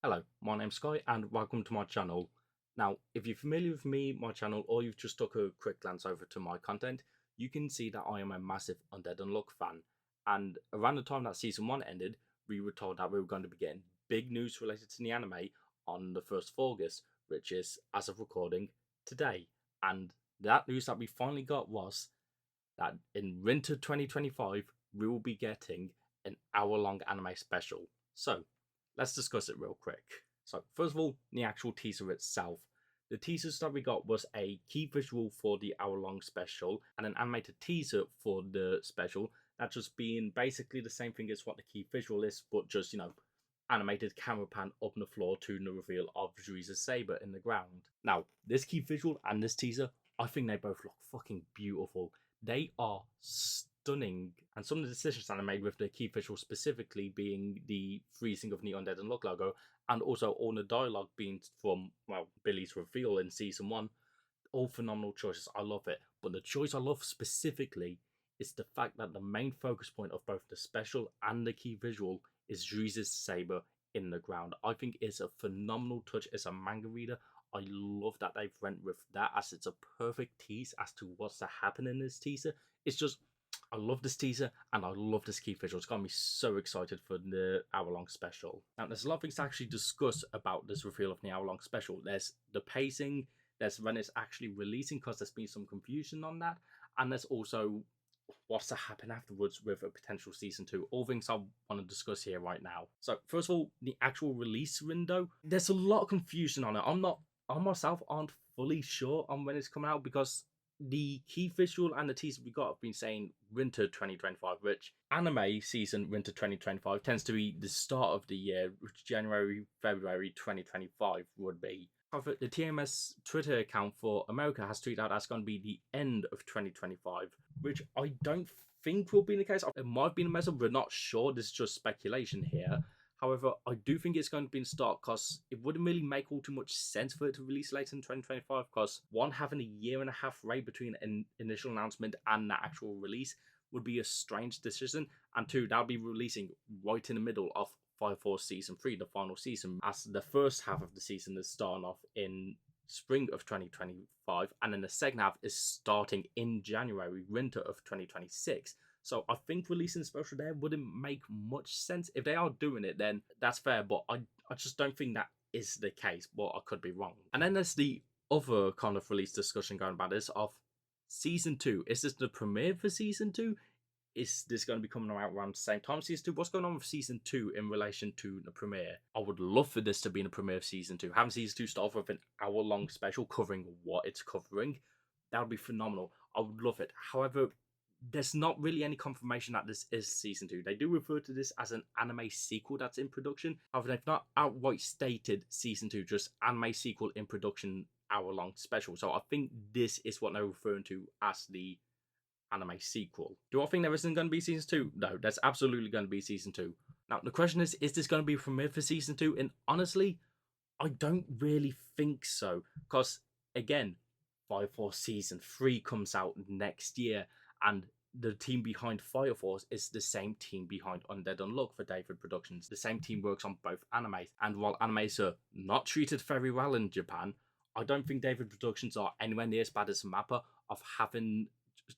Hello, my name's Sky and welcome to my channel. Now, if you're familiar with me, my channel, or you've just took a quick glance over to my content, you can see that I am a massive Undead Unluck fan. And around the time that season 1 ended, we were told that we were going to be getting big news related to the anime on the 1st of August, which is, as of recording, today. And that news that we finally got was that in winter 2025, we will be getting an hour-long anime special. So, let's discuss it real quick. So, first of all, the actual teaser itself. The teasers that we got was a key visual for the hour-long special and an animated teaser for the special. That just being basically the same thing as what the key visual is, but just, animated camera pan up on the floor to the reveal of Juice's saber in the ground. Now, this key visual and this teaser, I think they both look fucking beautiful. They are stunning, and some of the decisions that I made with the key visual specifically being the freezing of the Undead Unluck logo, and also all the dialogue being from, well, Billy's reveal in season 1, all phenomenal choices. I love it. But the choice I love specifically is the fact that the main focus point of both the special and the key visual is Juice's saber in the ground. I think it's a phenomenal touch as a manga reader. I love that they've went with that, as it's a perfect tease as to what's to happen in this teaser. It's just, I love this teaser and I love this key visual. It's got me so excited for the hour-long special. Now, there's a lot of things to actually discuss about this reveal of the hour-long special. There's the pacing, there's when it's actually releasing, because there's been some confusion on that, and there's also what's to happen afterwards with a potential season 2. All things I want to discuss here right now. So first of all, the actual release window. There's a lot of confusion on it. I myself aren't fully sure on when it's coming out, because the key visual and the teaser we got have been saying winter 2025, which anime season winter 2025 tends to be the start of the year, which January, February 2025 would be. However, the TMS Twitter account for America has tweeted out that's going to be the end of 2025, which I don't think will be the case. It might be a mess up, we're not sure. This is just speculation here. However, I do think it's going to be in start, because it wouldn't really make all too much sense for it to release later in 2025, because one, having a year and a half wait between an initial announcement and the actual release would be a strange decision, and two, that'll be releasing right in the middle of Fire Force Season 3, the final season, as the first half of the season is starting off in spring of 2025, and then the second half is starting in January, winter of 2026. So I think releasing a special there wouldn't make much sense. If they are doing it, then that's fair, but I just don't think that is the case, but I could be wrong. And then there's the other kind of release discussion going about this of Season 2. Is this the premiere for Season 2? Is this going to be coming out around the same time as Season 2? What's going on with Season 2 in relation to the premiere? I would love for this to be in the premiere of Season 2. Having Season 2 start off with an hour-long special covering what it's covering, that would be phenomenal. I would love it. However, there's not really any confirmation that this is Season 2. They do refer to this as an anime sequel that's in production. However, they've not outright stated Season 2, just anime sequel in production hour-long special. So I think this is what they're referring to as the anime sequel. Do I think there isn't going to be Season 2? No, there's absolutely going to be Season 2. Now, the question is this going to be premiere for Season 2? And honestly, I don't really think so. Because, again, Fire Force Season 3 comes out next year, and the team behind Fire Force is the same team behind Undead Unluck for David Productions. The same team works on both animes. And while animes are not treated very well in Japan, I don't think David Productions are anywhere near as bad as Mappa of having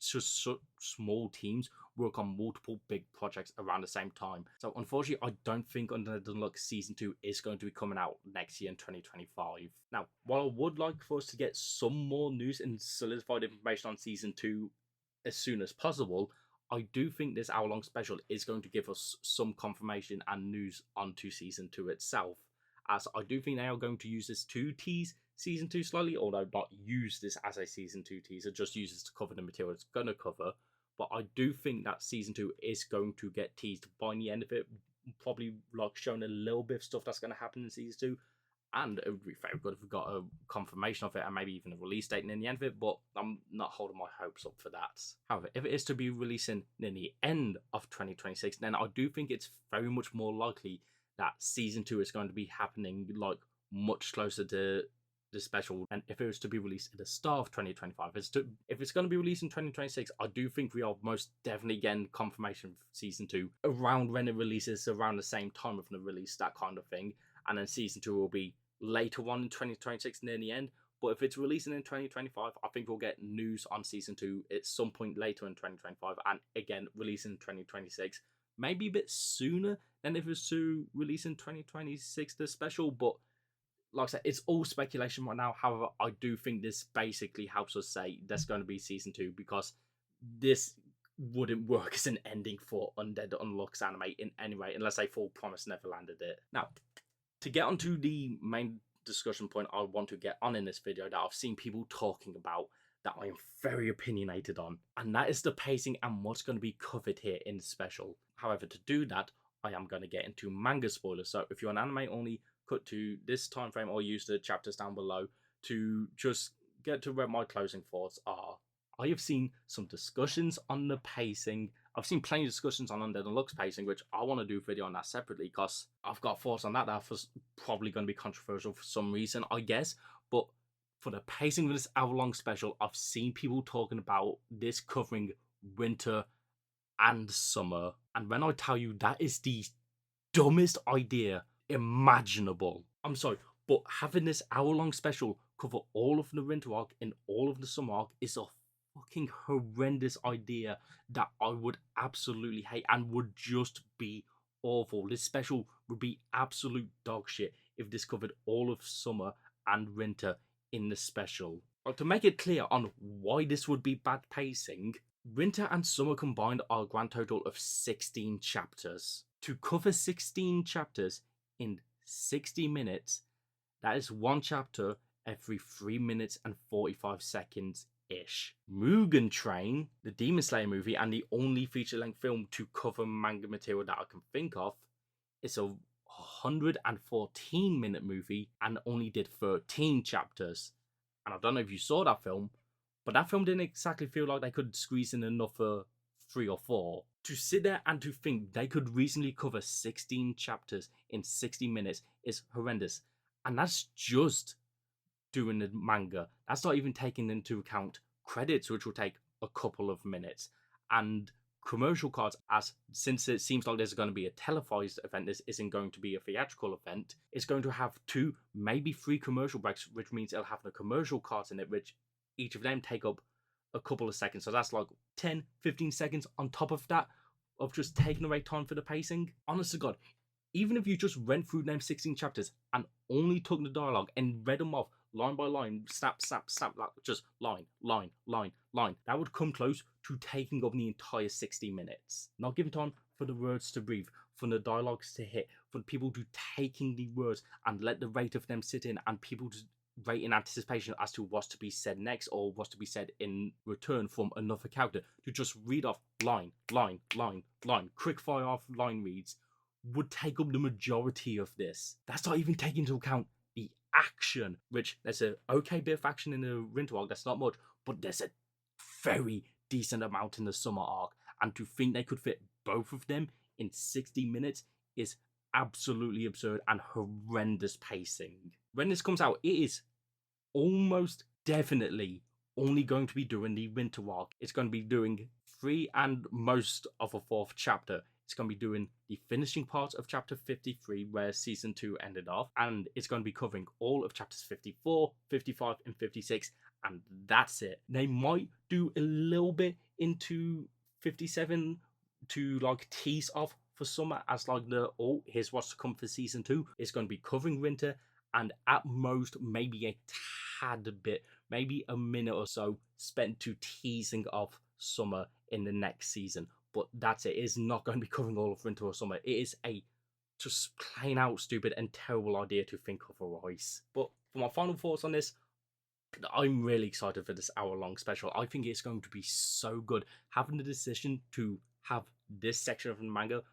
just such small teams work on multiple big projects around the same time. So unfortunately, I don't think Undead Unluck Season 2 is going to be coming out next year in 2025. Now, while I would like for us to get some more news and solidified information on Season 2 as soon as possible, I do think this hour-long special is going to give us some confirmation and news onto Season 2 itself, as I do think they are going to use this to tease Season 2 slightly, although not use this as a Season 2 teaser, just use this to cover the material it's going to cover. But I do think that Season 2 is going to get teased by the end of it, probably like showing a little bit of stuff that's going to happen in Season 2. And it would be very good if we got a confirmation of it and maybe even a release date in the end of it, but I'm not holding my hopes up for that. However, if it is to be releasing in the end of 2026, then I do think it's very much more likely that Season 2 is going to be happening like much closer to the special, and if it was to be released at the start of 2025, if it's going to be released in 2026, I do think we are most definitely getting confirmation for Season 2 around when it releases, around the same time of the release, that kind of thing. and then season 2 will be later on in 2026 near the end. But if it's releasing in 2025, I think we'll get news on season 2 at some point later in 2025, and again releasing in 2026. Maybe a bit sooner than if it was to release in 2026, the special. But like I said, it's all speculation right now. However, I do think this basically helps us say there's going to be season 2, because this wouldn't work as an ending for Undead Unluck's anime in any way, unless they Full Promise Neverland did it. Now, to get onto the main discussion point I want to get on in this video that I've seen people talking about, that I am very opinionated on, and that is the pacing and what's going to be covered here in the special. However, to do that, I am going to get into manga spoilers. So if you're an anime only, cut to this time frame or use the chapters down below to just get to where my closing thoughts are. I have seen some discussions on the pacing. I've seen plenty of discussions on Undead Unluck's pacing, which I want to do a video on that separately, because I've got thoughts on that that are probably going to be controversial for some reason, I guess. But for the pacing of this hour-long special, I've seen people talking about this covering winter and summer. And when I tell you that is the dumbest idea imaginable, I'm sorry, but having this hour-long special cover all of the winter arc and all of the summer arc is a fucking horrendous idea that I would absolutely hate and would just be awful. This special would be absolute dog shit if this covered all of summer and winter in the special. But to make it clear on why this would be bad pacing, winter and summer combined are a grand total of 16 chapters. To cover 16 chapters in 60 minutes, that is one chapter every 3 minutes and 45 seconds ish. Mugen Train, the Demon Slayer movie, and the only feature-length film to cover manga material that I can think of, is a 114-minute movie and only did 13 chapters. And I don't know if you saw that film, but that film didn't exactly feel like they could squeeze in another 3 or 4. To sit there and to think they could reasonably cover 16 chapters in 60 minutes is horrendous. And that's just doing the manga. That's not even taking into account credits, which will take a couple of minutes, and commercial cards, as since it seems like there's going to be a televised event, this isn't going to be a theatrical event. It's going to have 2, maybe 3 commercial breaks, which means it'll have the commercial cards in it, which each of them take up a couple of seconds. So that's like 10, 15 seconds on top of that, of just taking away time for the pacing. Honest to God, even if you just went through them 16 chapters and only took the dialogue and read them off line by line, snap, snap, snap, like just line, line, line, line, that would come close to taking up the entire 60 minutes. Not giving time for the words to breathe, for the dialogues to hit, for the people to taking the words and let the rate of them sit in, and people to wait in anticipation as to what's to be said next or what's to be said in return from another character, to just read off line, line, line, line, quick fire off line reads, would take up the majority of this. That's not even taking into account the action, which there's a okay bit of action in the winter arc, that's not much, but there's a very decent amount in the summer arc, and to think they could fit both of them in 60 minutes is absolutely absurd and horrendous pacing. When this comes out, it is almost definitely only going to be doing the winter arc. It's going to be doing 3 and most of a 4th chapter. It's going to be doing the finishing part of chapter 53, where season 2 ended off, and it's going to be covering all of chapters 54, 55, and 56, and that's it. They might do a little bit into 57 to like tease off for summer as like the, oh, here's what's to come for season 2. It's going to be covering winter, and at most maybe a tad bit, maybe a minute or so spent to teasing off summer in the next season. But that's it. It is not going to be covering all of winter or summer. It is a just plain out stupid and terrible idea to think otherwise. But for my final thoughts on this, I'm really excited for this hour-long special. I think it's going to be so good. Having the decision to have this section of the manga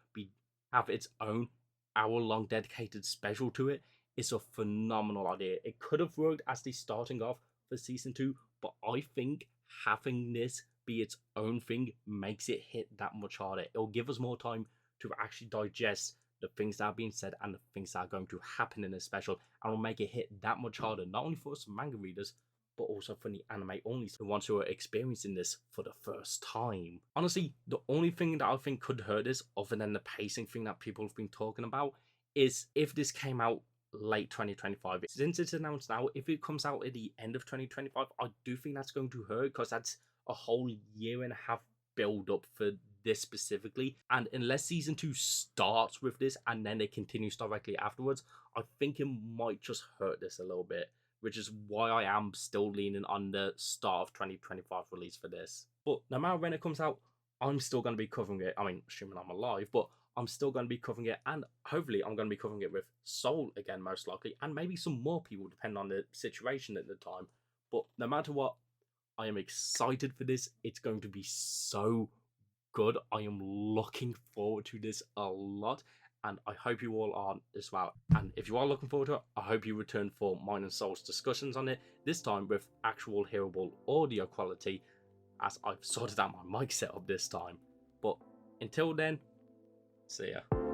have its own hour-long dedicated special to it is a phenomenal idea. It could have worked as the starting off for season 2, but I think having this be its own thing makes it hit that much harder. It'll give us more time to actually digest the things that are being said and the things that are going to happen in this special, and will make it hit that much harder, not only for us manga readers, but also for the anime only, the ones who are experiencing this for the first time. Honestly, the only thing that I think could hurt this, other than the pacing thing that people have been talking about, is if this came out late 2025. Since it's announced now, if it comes out at the end of 2025, I do think that's going to hurt because that's a whole year and a half build up for this specifically. And unless season 2 starts with this and then it continues directly afterwards, I think it might just hurt this a little bit, which is why I am still leaning on the start of 2025 release for this. But no matter when it comes out, I'm still going to be covering it. I mean, assuming I'm alive, but I'm still going to be covering it, and hopefully I'm going to be covering it with Soul again, most likely, and maybe some more people, depending on the situation at the time. But no matter what, I am excited for this. It's going to be so good. I am looking forward to this a lot, and I hope you all are as well. And if you are looking forward to it, I hope you return for mine and Soul's discussions on it, this time with actual hearable audio quality, as I've sorted out my mic setup this time. But until then, see ya.